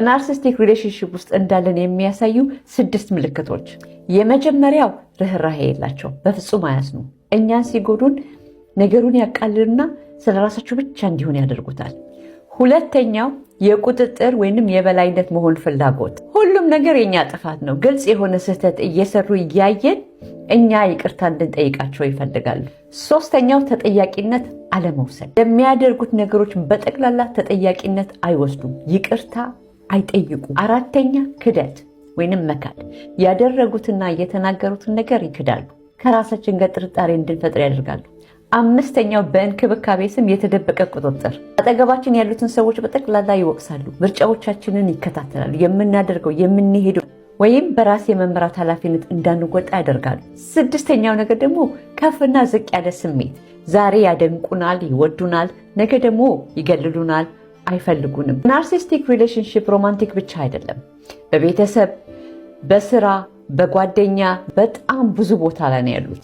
ናርሲስቲክ ሪሌሽንሺፕ ውስጥ እንዳለን የሚያሳዩ 6 ምልክቶች። የመጀመሪያው ርህራሄ የላቸው፣ በፍጹም አያዝኑ። እኛን ሲጎዱን ነገሩን ያቃልሉና ስለ ራሳቸው ብቻ እንዲሆን ያደርጉታል። ሁለተኛው የቁጥጥር ወይንም የበላይነት መሆን ፍላጎት። ሁሉም ነገር የኛ ጥፋት ነው። ግልጽ የሆነ ስህተት እየሰሩ እያየን እኛ ይቅርታ እንድንጠይቃቸው ይፈልጋሉ። ሶስተኛው ተጠያቂነት አለመውሰድ። የሚያደርጉት ነገሮች በጠቅላላ ተጠያቂነት አይወስዱም፣ ይቅርታ አይጠይቁ። አራተኛ ክደት ወይንም መካድ። ያደረጉትና የተናገሩትን ነገር ይክዳሉ። ከራሳችን ጋር ጥርጣሬ እንድንፈጥር ያደርጋሉ። አምስተኛው በእንክብካቤ ስም የተደበቀ ቁጥጥር። አጠገባችን ያሉትን ሰዎች በጠቅላላ ይወቅሳሉ፣ ምርጫዎቻችንን ይከታተላሉ፣ የምናደርገው የምንሄደው ወይም በራስ የመምራት ኃላፊነት እንዳንወጣ ያደርጋሉ። ስድስተኛው ነገር ደግሞ ከፍና ዝቅ ያለ ስሜት። ዛሬ ያደንቁናል፣ ይወዱናል፣ ነገ ደግሞ ይገልሉናል፣ አይፈልጉንም። ናርሲስቲክ ሪሌሽንሺፕ ሮማንቲክ ብቻ አይደለም። በቤተሰብ፣ በስራ፣ በጓደኛ በጣም ብዙ ቦታ ላይ ነው ያሉት።